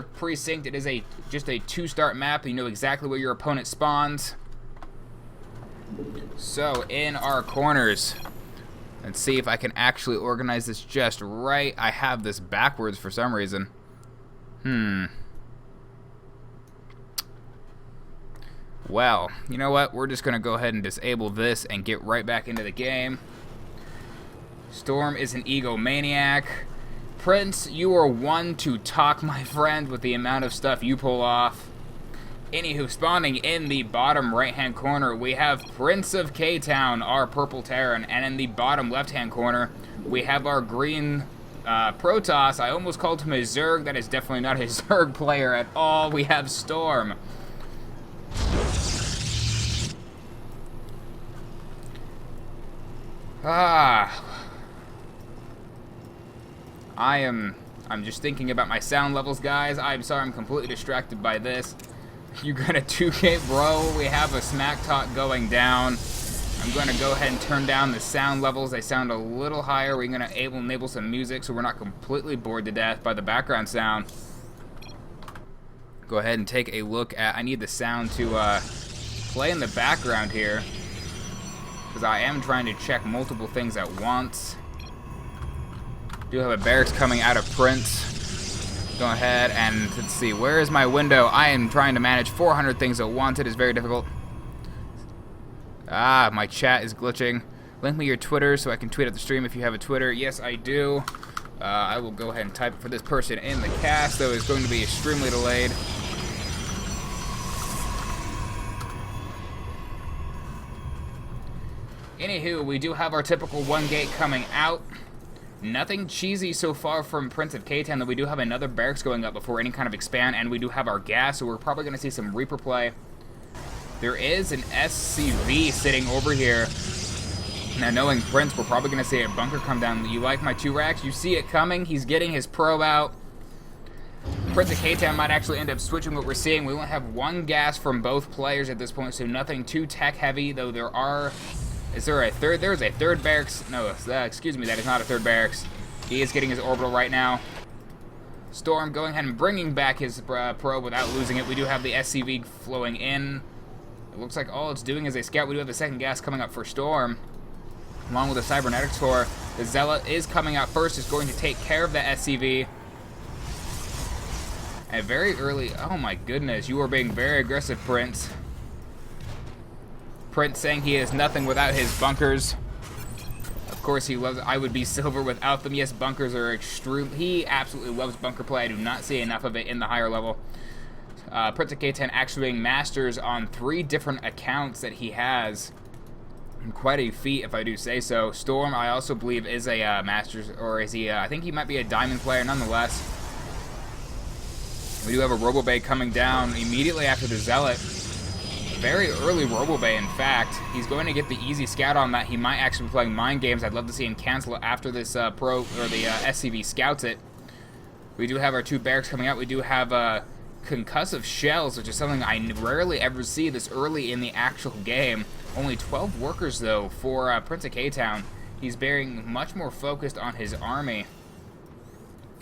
Precinct. It is just a 2-start map. You know exactly where your opponent spawns. So in our corners, let's see if I can actually organize this just right. I have this backwards for some reason. Well, you know what? We're just gonna go ahead and disable this and get right back into the game. Storm is an egomaniac. Prince, you are one to talk, my friend, with the amount of stuff you pull off. Anywho, spawning in the bottom right-hand corner, we have PrincOfKTown, our purple Terran, and in the bottom left-hand corner, we have our green Protoss. I almost called him a Zerg. That is definitely not a Zerg player at all. We have Storm. I'm just thinking about my sound levels, guys. I'm sorry, I'm completely distracted by this. You got a 2K, bro. We have a smack talk going down. I'm going to go ahead and turn down the sound levels. They sound a little higher. We're going to enable some music so we're not completely bored to death by the background sound. Go ahead and take a look at... I need the sound to play in the background here, because I am trying to check multiple things at once. Do have a barracks coming out of Prince. Go ahead and let's see, where is my window? I am trying to manage 400 things at once. It is very difficult. My chat is glitching. Link me your Twitter so I can tweet at the stream if you have a Twitter. Yes, I do. I will go ahead and type it for this person in the cast, though it's going to be extremely delayed. Anywho, we do have our typical 1 gate coming out. Nothing cheesy so far from PrincOfKTown, though we do have another barracks going up before any kind of expand, and we do have our gas, so we're probably going to see some Reaper play. There is an SCV sitting over here. Now, knowing Prince, we're probably going to see a bunker come down. You like my 2 racks? You see it coming. He's getting his probe out. PrincOfKTown might actually end up switching what we're seeing. We only have 1 gas from both players at this point, so nothing too tech heavy, though there are... Is there a third? There's a third barracks. No, excuse me, that is not a third barracks. He is getting his orbital right now. Storm going ahead and bringing back his probe without losing it. We do have the SCV flowing in. It looks like all it's doing is a scout. We do have the second gas coming up for Storm, along with the Cybernetics core. The Zealot is coming out first. Is going to take care of the SCV. And very early. Oh my goodness, you are being very aggressive, Prince. Prince saying he is nothing without his bunkers. Of course he loves... I would be silver without them. Yes, bunkers are extreme. He absolutely loves bunker play. I do not see enough of it in the higher level. PrincOfKTown actually being masters on 3 different accounts that he has. Quite a feat, if I do say so. Storm, I also believe, is a masters, or is he... I think he might be a diamond player nonetheless. We do have a Robobay coming down immediately after the Zealot. Very early Robobay, in fact. He's going to get the easy scout on that. He might actually be playing mind games. I'd love to see him cancel it after this the SCV scouts it. We do have our 2 barracks coming out. We do have concussive shells, which is something I rarely ever see this early in the actual game. Only 12 workers, though, for PrincOfKTown. He's being much more focused on his army.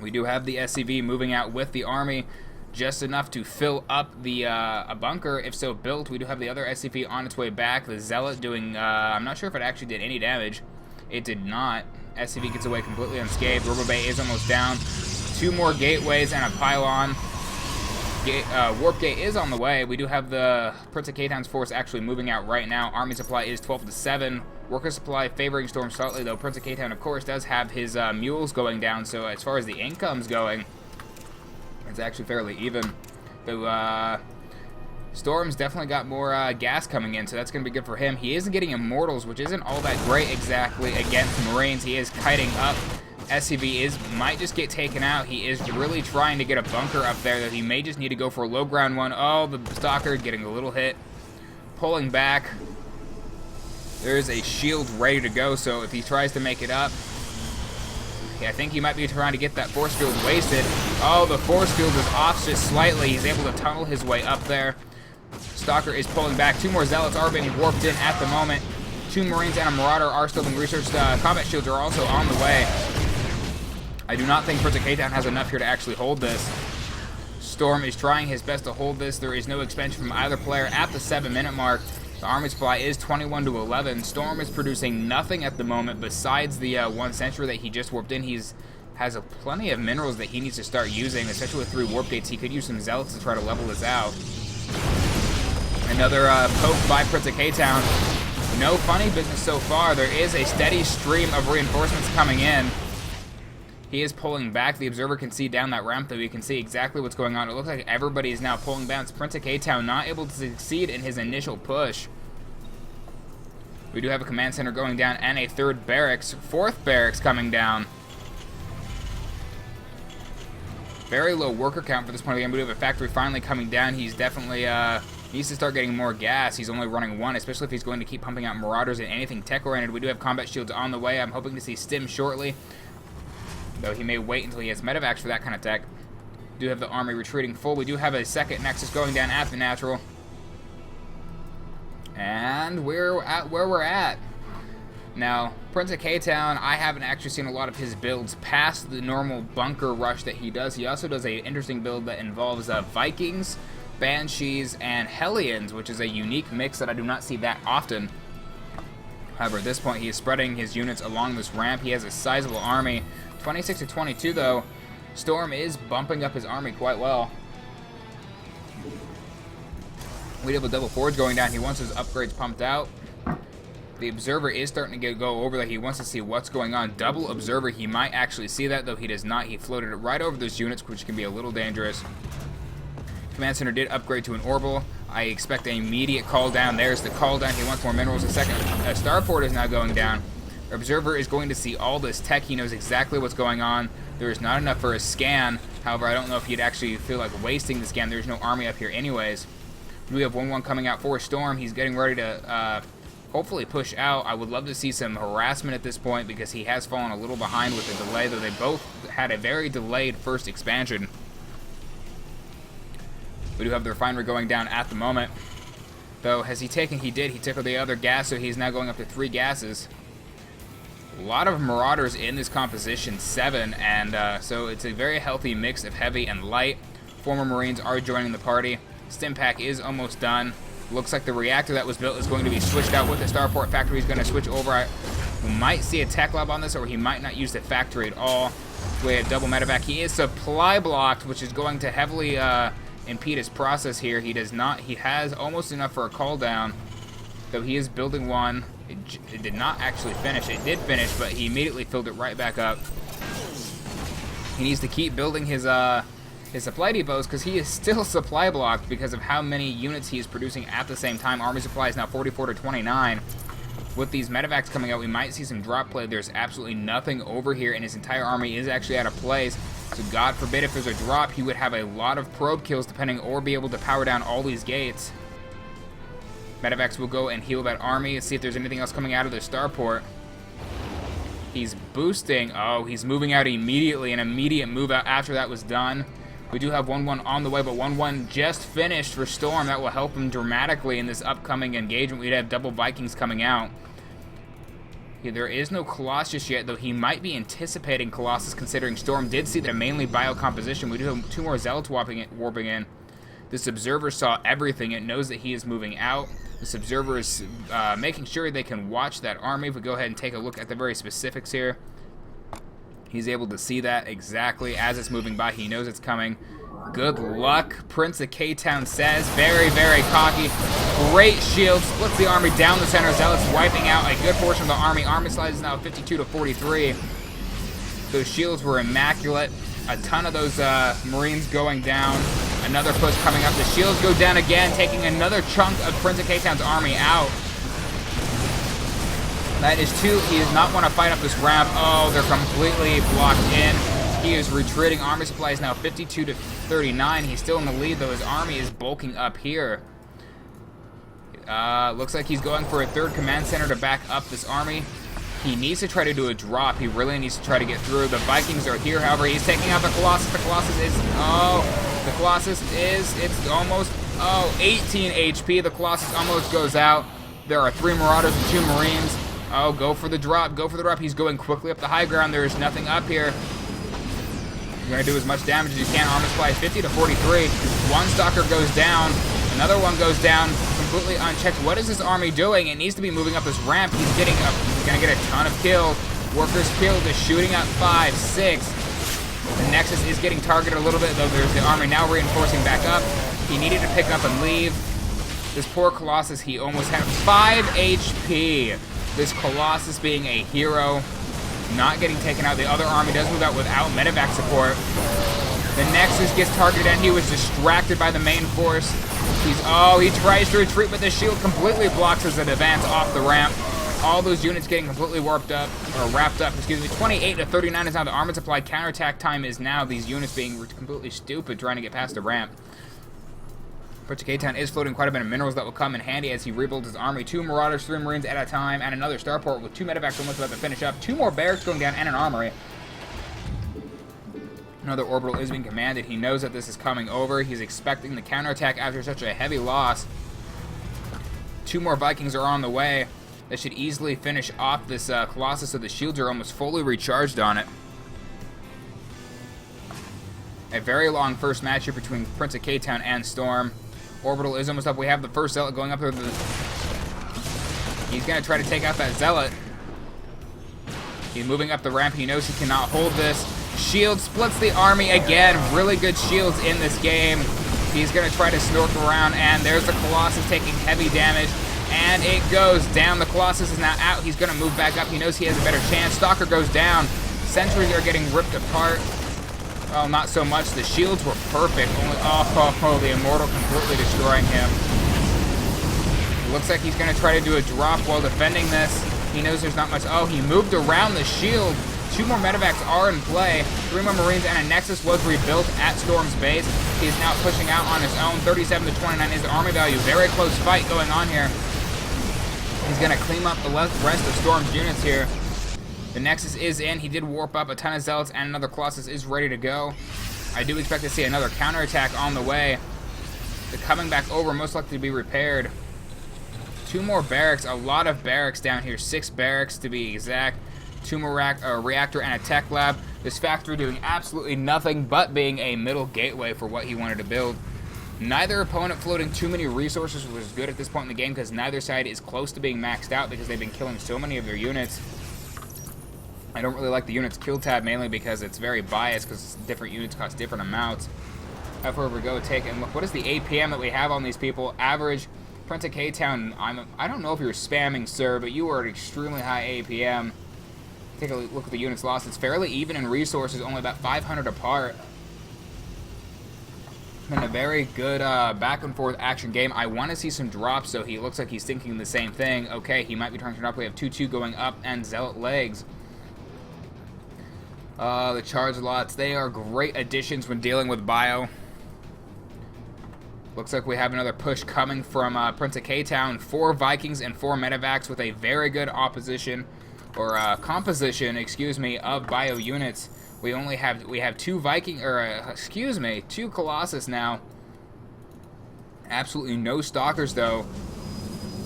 We do have the SCV moving out with the army. Just enough to fill up the a bunker, if so built. We do have the other SCP on its way back. The Zealot doing, I'm not sure if it actually did any damage. It did not. SCV gets away completely unscathed. Robobay is almost down. 2 more gateways and a pylon. Warp gate is on the way. We do have the PrincOfKTown's force actually moving out right now. Army supply is 12-7. Worker supply favoring Storm slightly, though PrincOfKTown, of course, does have his mules going down. So as far as the income's going, it's actually fairly even. Though Storm's definitely got more gas coming in, so that's going to be good for him. He isn't getting Immortals, which isn't all that great exactly against Marines. He is kiting up. SCV might just get taken out. He is really trying to get a bunker up there that he may just need to go for a low ground one. Oh, the Stalker getting a little hit. Pulling back. There's a shield ready to go, so if he tries to make it up, I think he might be trying to get that force field wasted. Oh, the force field is off just slightly. He's able to tunnel his way up there. Stalker is pulling back. 2 more Zealots are being warped in at the moment. 2 Marines and a Marauder are still being researched. Combat shields are also on the way. I do not think PrincOfKTown has enough here to actually hold this. Storm is trying his best to hold this. There is no expansion from either player at the 7-minute mark. The army supply is 21 to 11. Storm is producing nothing at the moment besides the 1 sentry that he just warped in. Has plenty of minerals that he needs to start using, especially with 3 warp gates. He could use some zealots to try to level this out. Another poke by PrincOfKTown. No funny business so far. There is a steady stream of reinforcements coming in. He is pulling back. The observer can see down that ramp, though. You can see exactly what's going on. It looks like everybody is now pulling back. It's PrincOfKTown not able to succeed in his initial push. We do have a command center going down and a 3rd barracks. 4th barracks coming down. Very low worker count for this point of the game. We do have a factory finally coming down. He's definitely needs to start getting more gas. He's only running 1, especially if he's going to keep pumping out Marauders and anything tech-oriented. We do have combat shields on the way. I'm hoping to see Stim shortly, though he may wait until he has medevacs for that kind of tech. We do have the army retreating full. We do have a 2nd Nexus going down at the natural. And we're at where we're at. Now, PrincOfKTown, I haven't actually seen a lot of his builds past the normal bunker rush that he does. He also does an interesting build that involves Vikings, Banshees, and Hellions, which is a unique mix that I do not see that often. However, at this point, he is spreading his units along this ramp. He has a sizable army. 26 to 22, though. Storm is bumping up his army quite well. We have a double forge going down. He wants his upgrades pumped out. The observer is starting to go over that. He wants to see what's going on. Double observer. He might actually see that, though he does not. He floated it right over those units, which can be a little dangerous. Command center did upgrade to an orbital. I expect an immediate call down. There's the call down. He wants more minerals. A second starport is now going down. Observer is going to see all this tech. He knows exactly what's going on. There is not enough for a scan. However, I don't know if he'd actually feel like wasting the scan. There's no army up here anyways. We have 1-1 coming out for Storm. He's getting ready to hopefully push out. I would love to see some harassment at this point because he has fallen a little behind with the delay, though they both had a very delayed first expansion. We do have the refinery going down at the moment. Though, has he taken? He did. He took the other gas, so he's now going up to 3 gases. A lot of Marauders in this composition, 7, and so it's a very healthy mix of heavy and light. Former Marines are joining the party. Stimpack is almost done. Looks like the reactor that was built is going to be switched out with the starport factory. He's going to switch over. We might see a tech lab on this, or he might not use the factory at all. We have double medevac. He is supply blocked, which is going to heavily impede his process here. He does not. He has almost enough for a call down, though he is building one. It did not actually finish. It did finish, but he immediately filled it right back up. He needs to keep building his supply depots because he is still supply blocked because of how many units he is producing at the same time. Army supply is now 44 to 29. With these medevacs coming out, we might see some drop play. There's absolutely nothing over here, and his entire army is actually out of place. So God forbid if there's a drop, he would have a lot of probe kills depending, or be able to power down all these gates. Medevacs will go and heal that army and see if there's anything else coming out of the starport. He's boosting. Oh, he's moving out immediately. An immediate move out after that was done. We do have 1-1 on the way, but 1-1 just finished for Storm. That will help him dramatically in this upcoming engagement. We'd have double Vikings coming out. Yeah, there is no Colossus yet, though he might be anticipating Colossus considering Storm did see that mainly biocomposition. We do have 2 more Zealots warping in. This Observer saw everything. It knows that he is moving out. This Observer is making sure they can watch that army. If we go ahead and take a look at the very specifics here, he's able to see that exactly as it's moving by. He knows it's coming. Good luck, PrincOfKTown says. Very, very cocky. Great shield. Splits the army down the center. Zealots wiping out a good portion of the army. Army size is now 52 to 43. Those shields were immaculate. A ton of those Marines going down. Another push coming up. The shields go down again, taking another chunk of PrincOfKTown's army out. That is 2. He does not want to fight up this ramp. Oh, they're completely blocked in. He is retreating. Army supply is now 52 to 39. He's still in the lead, though his army is bulking up here. Looks like he's going for a 3rd command center to back up this army. He needs to try to do a drop. He really needs to try to get through. The Vikings are here, however. He's taking out the Colossus. The Colossus is... Oh, the Colossus is... It's almost... Oh, 18 HP. The Colossus almost goes out. There are 3 Marauders and 2 Marines. Oh, go for the drop. Go for the drop. He's going quickly up the high ground. There is nothing up here. You're going to do as much damage as you can. Armor supply is 50 to 43. One Stalker goes down. Another one goes down completely unchecked. What is this army doing? It needs to be moving up this ramp. He's getting up. He's going to get a ton of kills. Workers killed. Is shooting up 5, 6. The Nexus is getting targeted a little bit, though. There's the army now reinforcing back up. He needed to pick up and leave. This poor Colossus, he almost had 5 HP. This Colossus being a hero, not getting taken out. The other army does move out without medevac support. The Nexus gets targeted and he was distracted by the main force. He tries to retreat, but the shield completely blocks his advance off the ramp. All those units getting completely wrapped up. 28 to 39 is now the armor supply. Counterattack time is now. These units being completely stupid trying to get past the ramp. PrincOfKTown is floating quite a bit of minerals that will come in handy as he rebuilds his army. 2 Marauders, 3 Marines at a time, and another starport with 2 medevacs almost about to finish up. 2 more barracks going down and an armory. Another orbital is being commanded. He knows that this is coming over. He's expecting the counterattack after such a heavy loss. 2 more Vikings are on the way. That should easily finish off this Colossus, so the shields are almost fully recharged on it. A very long first match here between PrincOfKTown and Storm. Orbital is almost up. We have the first Zealot going up there. He's going to try to take out that Zealot. He's moving up the ramp. He knows he cannot hold this. Shield splits the army again. Really good shields in this game. He's going to try to snork around, and there's the Colossus taking heavy damage. And it goes down. The Colossus is now out. He's going to move back up. He knows he has a better chance. Stalker goes down. Sentries are getting ripped apart. Well, not so much. The shields were perfect. The Immortal completely destroying him. It looks like he's going to try to do a drop while defending this. He knows there's not much. He moved around the shield. 2 more medevacs are in play. 3 more Marines and a Nexus was rebuilt at Storm's base. He's now pushing out on his own. 37 to 29 is the army value. Very close fight going on here. He's going to clean up the rest of Storm's units here. The Nexus is in. He did warp up a ton of Zealots, and another Colossus is ready to go. I do expect to see another counterattack on the way. They're coming back over, most likely to be repaired. 2 more barracks. A lot of barracks down here. 6 barracks to be exact. 2 more reactor and a tech lab. This factory doing absolutely nothing but being a middle gateway for what he wanted to build. Neither opponent floating too many resources, which is good at this point in the game because neither side is close to being maxed out because they've been killing so many of their units. I don't really like the units kill tab mainly because it's very biased because different units cost different amounts. However, we go take and look. What is the APM that we have on these people? Average PrincOfKTown. I don't know if you're spamming, sir, but you are at extremely high APM. Take a look at the units lost. It's fairly even in resources, only about 500 apart. Been a very good back and forth action game. I want to see some drops, so he looks like he's thinking the same thing. Okay, he might be trying to turn up. We have 2-2 going up and Zealot legs. The charge lots, they are great additions when dealing with bio. Looks like we have another push coming from PrincOfKTown. 4 Vikings and 4 medevacs with a very good composition, excuse me, of bio units. We have 2 2 Colossus now. Absolutely no Stalkers though.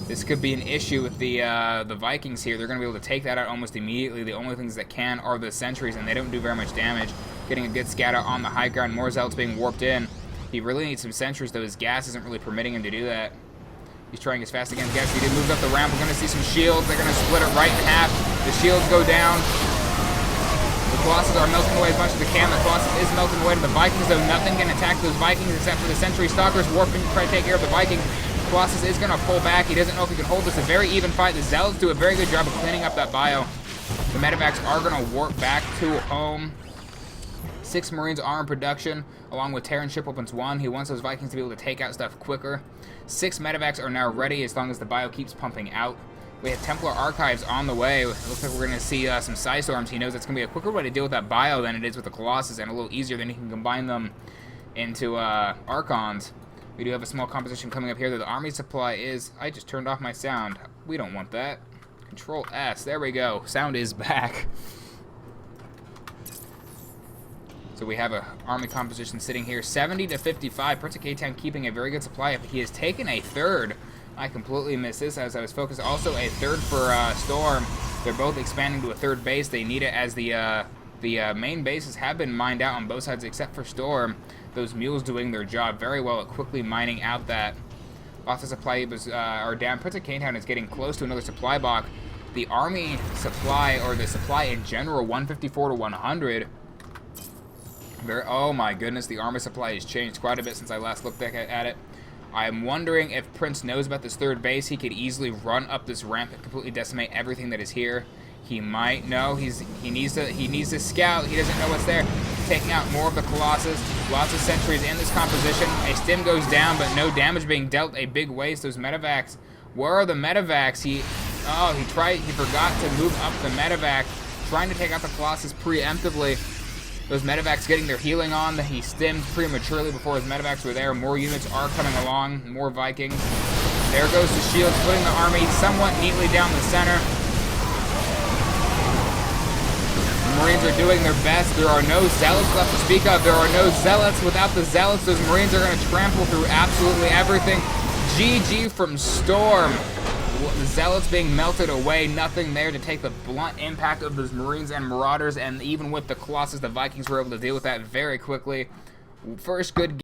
This could be an issue with the Vikings here. They're going to be able to take that out almost immediately. The only things that can are the sentries, and they don't do very much damage. Getting a good scat out on the high ground. More Zealots being warped in. He really needs some sentries, though his gas isn't really permitting him to do that. He's trying as fast against gas. He did move up the ramp. We're going to see some shields. They're going to split it right in half. The shields go down. The Colossus are melting away as much as they can. The Colossus is melting away to the Vikings, though nothing can attack those Vikings except for the sentry Stalkers warping to try to take care of the Vikings. Colossus is going to pull back. He doesn't know if he can hold this. A very even fight. The Zealots do a very good job of cleaning up that bio. The medevacs are going to warp back to home. 6 Marines are in production, along with Terran ship weapons 1. He wants those Vikings to be able to take out stuff quicker. 6 medevacs are now ready as long as the bio keeps pumping out. We have Templar Archives on the way. It looks like we're going to see some Psystorms. He knows it's going to be a quicker way to deal with that bio than it is with the Colossus, and a little easier than he can combine them into Archons. We do have a small composition coming up here. The army supply is... I just turned off my sound. We don't want that. Control S. There we go. Sound is back. So we have an army composition sitting here. 70 to 55. PrincOfKTown keeping a very good supply. He has taken a third. I completely missed this as I was focused. Also a third for Storm. They're both expanding to a third base. They need it as the The main bases have been mined out on both sides except for Storm. Those mules doing their job very well at quickly mining out that. Lots of supply are down. PrincOfKTown is getting close to another supply box. The army supply, or the supply in general, 154 to 100. Oh my goodness, the army supply has changed quite a bit since I last looked back at it. I'm wondering if Prince knows about this third base. He could easily run up this ramp and completely decimate everything that is here. He might know. He needs to scout. He doesn't know what's there. Taking out more of the Colossus. Lots of sentries in this composition. A stim goes down, but no damage being dealt. A big waste. Those medevacs. Where are the medevacs? He forgot to move up the medevac, trying to take out the Colossus preemptively. Those medevacs getting their healing on. He stimmed prematurely before his medevacs were there. More units are coming along. More Vikings. There goes the shields, putting the army somewhat neatly down the center. Marines are doing their best. There are no zealots left to speak of. There are no zealots. Without the zealots, those Marines are going to trample through absolutely everything. GG from Storm. The zealots being melted away. Nothing there to take the blunt impact of those Marines and Marauders. And even with the Colossus, the Vikings were able to deal with that very quickly. First good game.